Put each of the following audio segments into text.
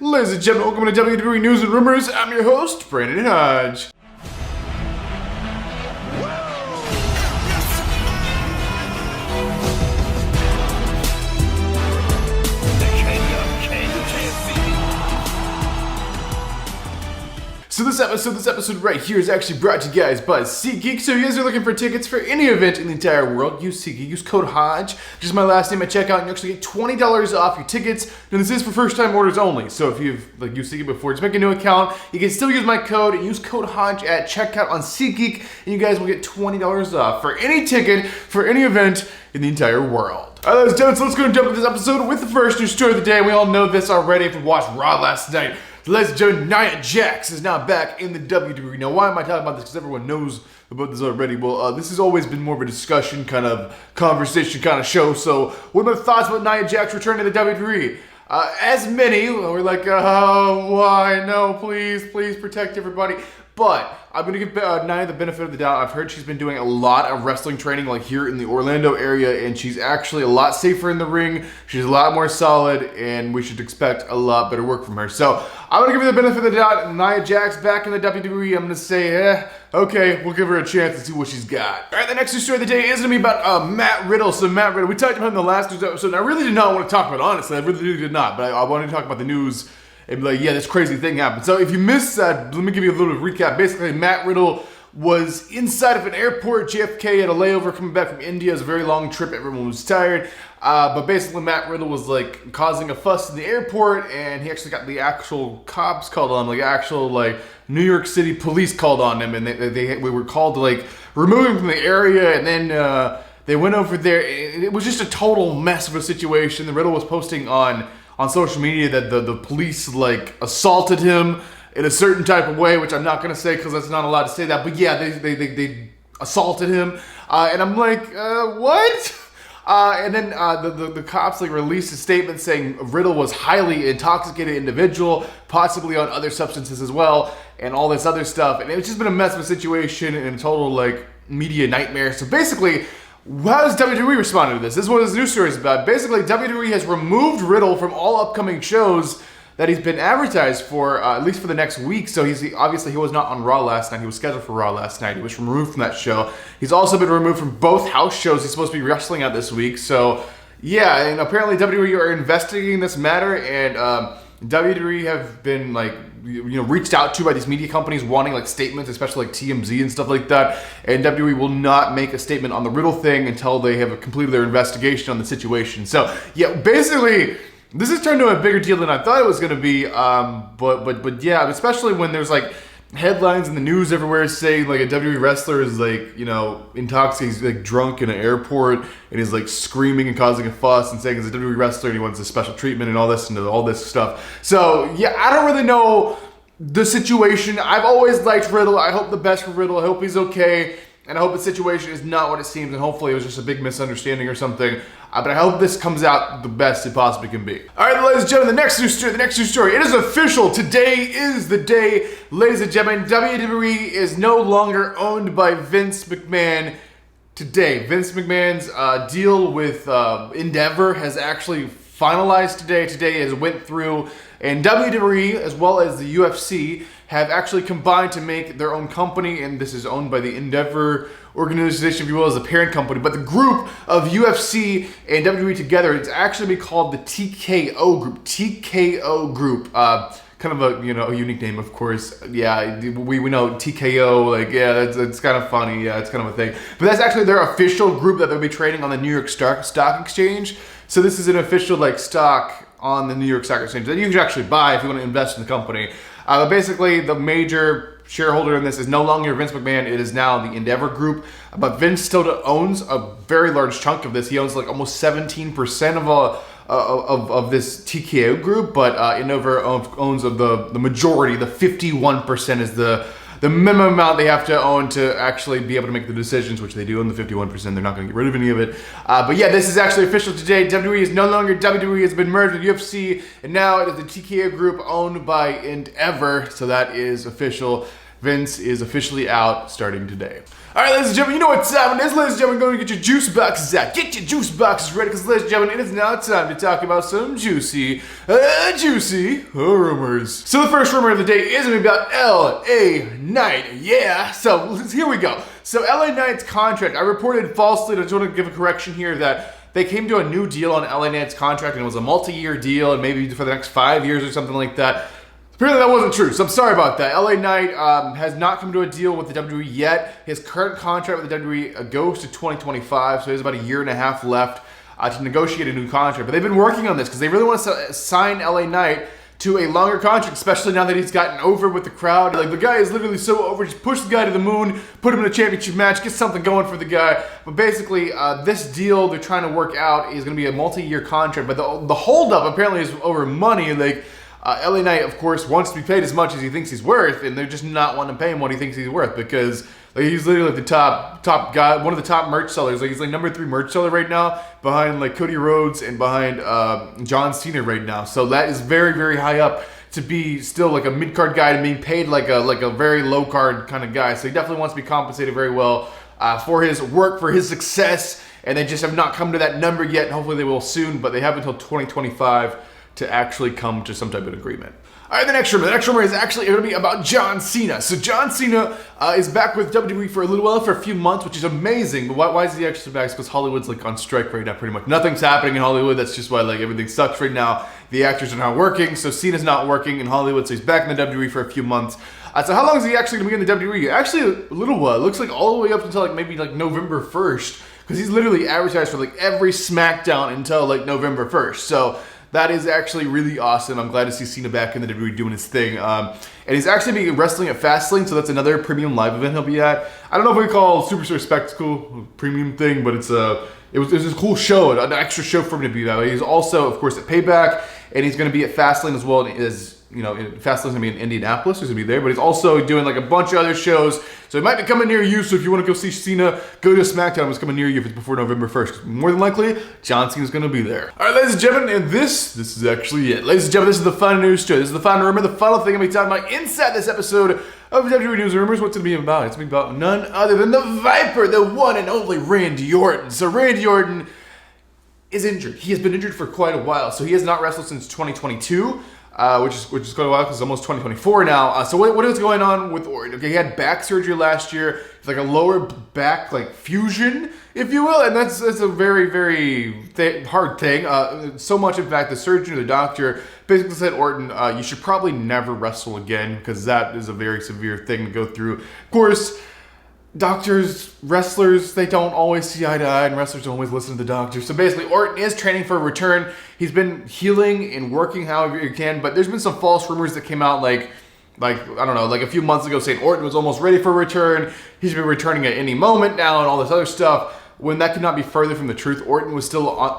Ladies and gentlemen, welcome to WWE News and Rumors. I'm your host, Brandon Hodge. So this episode right here is actually brought to you guys by SeatGeek. So if you guys are looking for tickets for any event in the entire world, use SeatGeek. Use code Hodge, which is my last name at checkout, and you actually get $20 off your tickets. And this is for first-time orders only. So if you've used SeatGeek before, just make a new account. You can still use my code and use code Hodge at checkout on SeatGeek, and you guys will get $20 off for any ticket for any event in the entire world. All right, ladies and gentlemen, so let's go and jump into this episode with the first news story of the day. We all know this already if we watched Raw last night. Ladies and gentlemen, Nia Jax is now back in the WWE. Now, why am I talking about this? Because everyone knows about this already. Well, this has always been more of a discussion, kind of conversation kind of show. So, what are my thoughts about Nia Jax returning to the WWE? As many, we're like, oh, why? No, please protect everybody. But I'm going to give Nia the benefit of the doubt. I've heard she's been doing a lot of wrestling training like here in the Orlando area, and she's actually a lot safer in the ring. She's a lot more solid, and we should expect a lot better work from her. So I'm going to give her the benefit of the doubt. Nia Jax back in the WWE. I'm going to say, okay, we'll give her a chance and see what she's got. All right, the next news story of the day is going to be about Matt Riddle. So Matt Riddle, we talked about him in the last news episode, and I really did not want to talk about it, honestly. I really did not, but I wanted to talk about the news and be like, yeah, this crazy thing happened. So if you missed that, let me give you a little recap. Basically, Matt Riddle was inside of an airport. JFK had a layover coming back from India. It was a very long trip. Everyone was tired. But basically, Matt Riddle was like causing a fuss in the airport, and he actually got the actual cops called on, like New York City police called on him, and we were called to like remove him from the area, and then they went over there. It was just a total mess of a situation. The Riddle was posting on social media that the police like assaulted him in a certain type of way, which I'm not gonna say because that's not allowed to say that. But yeah, they assaulted him, and I'm like, what? And then the cops like released a statement saying Riddle was highly intoxicated individual, possibly on other substances as well, and all this other stuff. And it's just been a mess of a situation and a total like media nightmare. So basically, how does WWE respond to this? This is what this news story is about. Basically, WWE has removed Riddle from all upcoming shows that he's been advertised for, at least for the next week. So obviously he was not on Raw last night. He was scheduled for Raw last night. He was removed from that show. He's also been removed from both house shows he's supposed to be wrestling at this week. So yeah, and apparently WWE are investigating this matter, and WWE have been like, reached out to by these media companies wanting like statements, especially like TMZ and stuff like that. And WWE will not make a statement on the Riddle thing until they have completed their investigation on the situation. So yeah, basically, this has turned into a bigger deal than I thought it was going to be. But yeah, especially when there's like headlines in the news everywhere saying like a WWE wrestler is like, intoxicated, he's like drunk in an airport and he's like screaming and causing a fuss and saying he's a WWE wrestler and he wants a special treatment and all this stuff. So yeah, I don't really know the situation. I've always liked Riddle. I hope the best for Riddle. I hope he's okay. And I hope the situation is not what it seems, and hopefully it was just a big misunderstanding or something. But I hope this comes out the best it possibly can be. All right, ladies and gentlemen, the next news story. It is official. Today is the day, ladies and gentlemen. WWE is no longer owned by Vince McMahon. Today, Vince McMahon's deal with Endeavor has actually finalized today. Today has went through, and WWE as well as the UFC have actually combined to make their own company, and this is owned by the Endeavor organization, if you will, as the parent company. But the group of UFC and WWE together, it's actually be called the TKO Group. TKO Group. Kind of a a unique name, of course. Yeah, we know TKO. Like, yeah, that's kind of funny. Yeah, it's kind of a thing. But that's actually their official group that they'll be trading on the New York Stock Exchange. So this is an official like stock on the New York Stock Exchange that you can actually buy if you want to invest in the company. But basically, the major shareholder in this is no longer Vince McMahon. It is now the Endeavor Group. But Vince still owns a very large chunk of this. He owns like almost 17% of this TKO Group. But Endeavor owns of the majority. The 51% is the minimum amount they have to own to actually be able to make the decisions, which they do own the 51%. They're not going to get rid of any of it. But yeah, this is actually official today. WWE is no longer WWE. Has been merged with UFC, and now it is the TKO Group owned by Endeavor. So that is official. Vince is officially out starting today. All right, ladies and gentlemen, you know what time it is. Ladies and gentlemen, go and get your juice boxes out. Get your juice boxes ready, because ladies and gentlemen, it is now time to talk about some juicy rumors. So the first rumor of the day is going to be about LA Knight. Yeah, so here we go. So LA Knight's contract, I reported falsely, I just want to give a correction here that they came to a new deal on LA Knight's contract, and it was a multi-year deal, and maybe for the next 5 years or something like that. Apparently that wasn't true, so I'm sorry about that. LA Knight has not come to a deal with the WWE yet. His current contract with the WWE goes to 2025, so he has about a year and a half left to negotiate a new contract. But they've been working on this because they really want to sign LA Knight to a longer contract, especially now that he's gotten over with the crowd. Like, the guy is literally so over, just push the guy to the moon, put him in a championship match, get something going for the guy. But basically, this deal they're trying to work out is going to be a multi-year contract, but the holdup apparently is over money. Like, LA Knight, of course, wants to be paid as much as he thinks he's worth, and they're just not wanting to pay him what he thinks he's worth, because like, he's literally like the top guy, one of the top merch sellers. Like, he's like number 3 merch seller right now, behind like Cody Rhodes and behind John Cena right now. So that is very, very high up to be still like a mid-card guy and being paid like a very low-card kind of guy. So he definitely wants to be compensated very well for his work, for his success, and they just have not come to that number yet. Hopefully they will soon, but they have until 2025 to actually come to some type of agreement. All right, the next rumor is actually going to be about John Cena. So John Cena is back with WWE for a little while, for a few months, which is amazing. But why is he actually back? It's because Hollywood's like on strike right now, pretty much. Nothing's happening in Hollywood. That's just why like everything sucks right now. The actors are not working, so Cena's not working in Hollywood, so he's back in the WWE for a few months. So how long is he actually going to be in the WWE? Actually, a little while. It looks like all the way up until like maybe like November 1st, because he's literally advertised for like every SmackDown until like November 1st. So that is actually really awesome. I'm glad to see Cena back in the WWE doing his thing. And he's actually be wrestling at Fastlane, so that's another premium live event he'll be at. I don't know if we call Superstar Spectacle a premium thing, but it was a cool show, an extra show for him to be that way. He's also, of course, at Payback, and he's going to be at Fastlane as well. You know, Fastlane's going to be in Indianapolis, he's going to be there, but he's also doing like a bunch of other shows, so it might be coming near you. So if you want to go see Cena, go to SmackDown. It's coming near you if it's before November 1st. More than likely, John Cena's going to be there. All right, ladies and gentlemen, and this is actually it. Ladies and gentlemen, this is the final news story. This is the final rumor, the final thing I'm going to be talking about inside this episode of WWE News and Rumors. What's it going to be about? It's going to be about none other than the Viper, the one and only Randy Orton. So Randy Orton is injured. He has been injured for quite a while, so he has not wrestled since 2022. Which is quite a while, because it's almost 2024 now. So what is going on with Orton? Okay, he had back surgery last year. It's like a lower back like fusion, if you will, and that's a very, very hard thing. So much, in fact, the surgeon or the doctor basically said, Orton, you should probably never wrestle again, because that is a very severe thing to go through. Of course, doctors, wrestlers, they don't always see eye to eye, and wrestlers don't always listen to the doctors. So basically, Orton is training for a return. He's been healing and working however he can, but there's been some false rumors that came out like I don't know, like a few months ago, saying Orton was almost ready for a return. He's been returning at any moment now, and all this other stuff. When that could not be further from the truth. Orton was he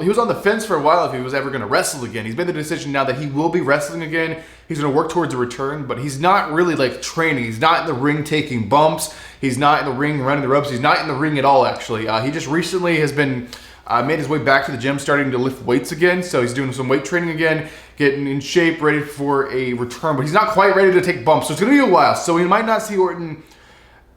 was on the fence for a while if he was ever going to wrestle again. He's made the decision now that he will be wrestling again. He's going to work towards a return, but he's not really like training. He's not in the ring taking bumps. He's not in the ring running the ropes. He's not in the ring at all, actually. He just recently has been made his way back to the gym, starting to lift weights again. So he's doing some weight training again, getting in shape, ready for a return. But he's not quite ready to take bumps. So it's going to be a while. So we might not see Orton.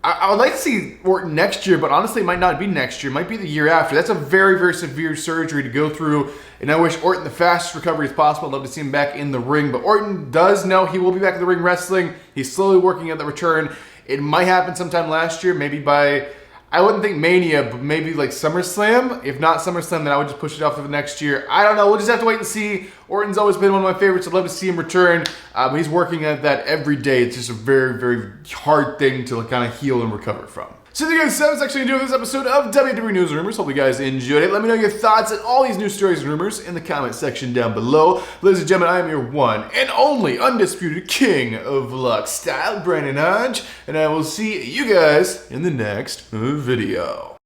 I would like to see Orton next year, but honestly, it might not be next year. It might be the year after. That's a very, very severe surgery to go through, and I wish Orton the fastest recovery as possible. I'd love to see him back in the ring, but Orton does know he will be back in the ring wrestling. He's slowly working at the return. It might happen sometime last year, maybe by, I wouldn't think Mania, but maybe like SummerSlam. If not SummerSlam, then I would just push it off to the next year. I don't know. We'll just have to wait and see. Orton's always been one of my favorites. I'd love to see him return, but he's working at that every day. It's just a very, very hard thing to kind of heal and recover from. So there you guys, that's actually going to do this episode of WWE News and Rumors. Hope you guys enjoyed it. Let me know your thoughts on all these news stories and rumors in the comment section down below. Ladies and gentlemen, I am your one and only undisputed king of luck style, Brandon Hodge, and I will see you guys in the next video.